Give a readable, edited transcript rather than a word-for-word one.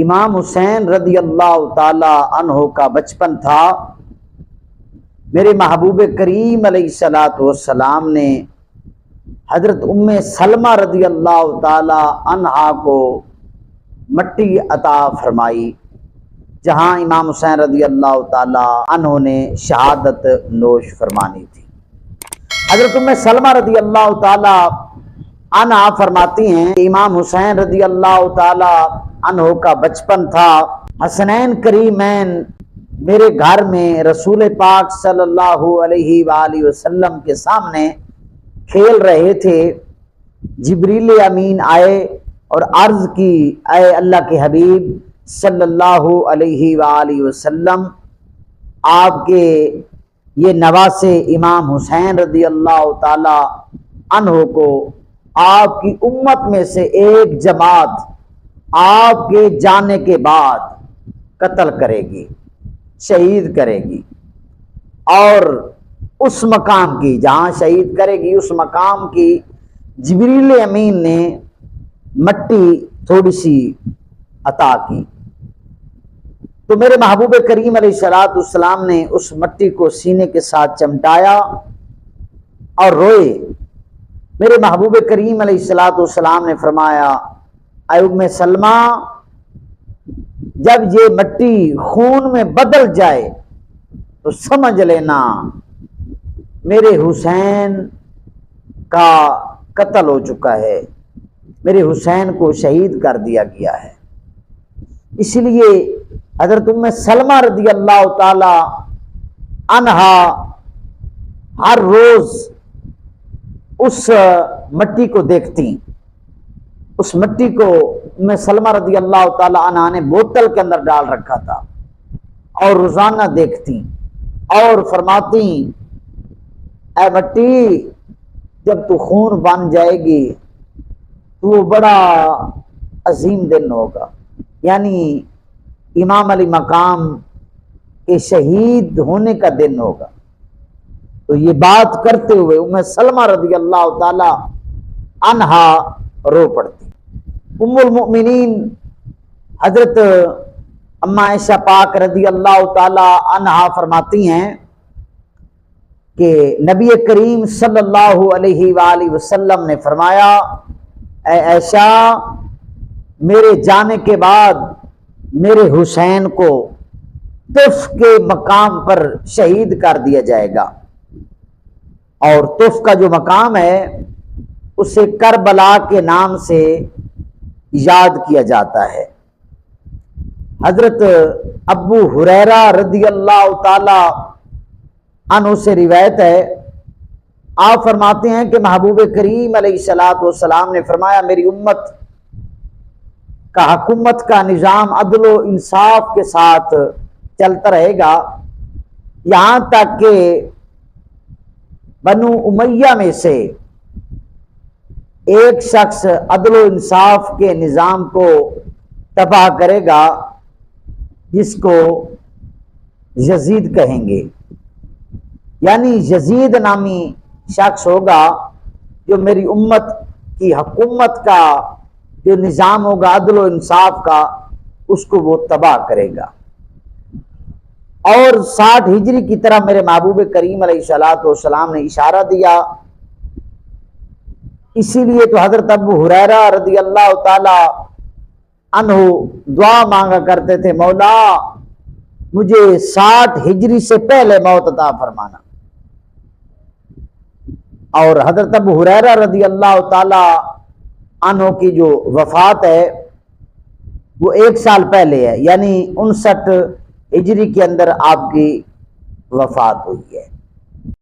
امام حسین رضی اللہ تعالی عنہ کا بچپن تھا، میرے محبوب کریم علیہ الصلاۃ والسلام نے حضرت ام سلمہ رضی اللہ تعالی عنہا کو مٹی عطا فرمائی جہاں امام حسین رضی اللہ تعالی عنہ نے شہادت نوش فرمانی تھی۔ حضرت ام سلمہ رضی اللہ تعالی عنہا فرماتی ہیں کہ امام حسین رضی اللہ تعالی عنہ کا بچپن تھا، حسنین کریمین میرے گھر میں رسول پاک صلی اللہ علیہ وآلہ وسلم کے سامنے کھیل رہے تھے۔ جبریل امین آئے اور عرض کی، اے اللہ کے حبیب صلی اللہ علیہ وآلہ وسلم، آپ کے یہ نواسے امام حسین رضی اللہ تعالی عنہ کو آپ کی امت میں سے ایک جماعت آپ کے جانے کے بعد قتل کرے گی، شہید کرے گی، اور اس مقام کی جہاں شہید کرے گی اس مقام کی جبریل امین نے مٹی تھوڑی سی عطا کی۔ تو میرے محبوب کریم علیہ الصلوۃ والسلام نے اس مٹی کو سینے کے ساتھ چمٹایا اور روئے۔ میرے محبوب کریم علیہ الصلوۃ والسلام نے فرمایا، اے ام سلمہ، جب یہ مٹی خون میں بدل جائے تو سمجھ لینا میرے حسین کا قتل ہو چکا ہے، میرے حسین کو شہید کر دیا گیا ہے۔ اس لیے حضرت ام سلمہ رضی اللہ تعالی عنہا ہر روز اس مٹی کو دیکھتی۔ اس مٹی کو ام سلمہ رضی اللہ تعالی عنہا نے بوتل کے اندر ڈال رکھا تھا اور روزانہ دیکھتی اور فرماتی، اے مٹی، جب تو خون بن جائے گی تو وہ بڑا عظیم دن ہوگا، یعنی امام علی مقام کے شہید ہونے کا دن ہوگا۔ تو یہ بات کرتے ہوئے ام سلمہ رضی اللہ تعالی عنہا رو پڑتی۔ ام المؤمنین حضرت اما عائشہ پاک رضی اللہ تعالی عنہا فرماتی ہیں کہ نبی کریم صلی اللہ علیہ وآلہ وسلم نے فرمایا، اے عائشہ، میرے جانے کے بعد میرے حسین کو طف کے مقام پر شہید کر دیا جائے گا، اور طف کا جو مقام ہے اسے کربلا کے نام سے یاد کیا جاتا ہے۔ حضرت ابو ہریرہ رضی اللہ تعالی عنہ سے روایت ہے، آپ فرماتے ہیں کہ محبوب کریم علیہ الصلوۃ والسلام نے فرمایا، میری امت کا حکومت کا نظام عدل و انصاف کے ساتھ چلتا رہے گا، یہاں تک کہ بنو امیہ میں سے ایک شخص عدل و انصاف کے نظام کو تباہ کرے گا جس کو یزید کہیں گے، یعنی یزید نامی شخص ہوگا جو میری امت کی حکومت کا جو نظام ہوگا عدل و انصاف کا، اس کو وہ تباہ کرے گا۔ اور 60 ہجری کی طرح میرے محبوب کریم علیہ الصلوۃ والسلام نے اشارہ دیا۔ اسی لیے تو حضرت ابو ہریرہ رضی اللہ تعالی عنہ دعا مانگا کرتے تھے، مولا مجھے 60 ہجری سے پہلے موت عطا فرمانا۔ اور حضرت ابو ہریرہ رضی اللہ تعالی عنہ کی جو وفات ہے وہ 1 سال پہلے ہے، یعنی 59 ہجری کے اندر آپ کی وفات ہوئی ہے۔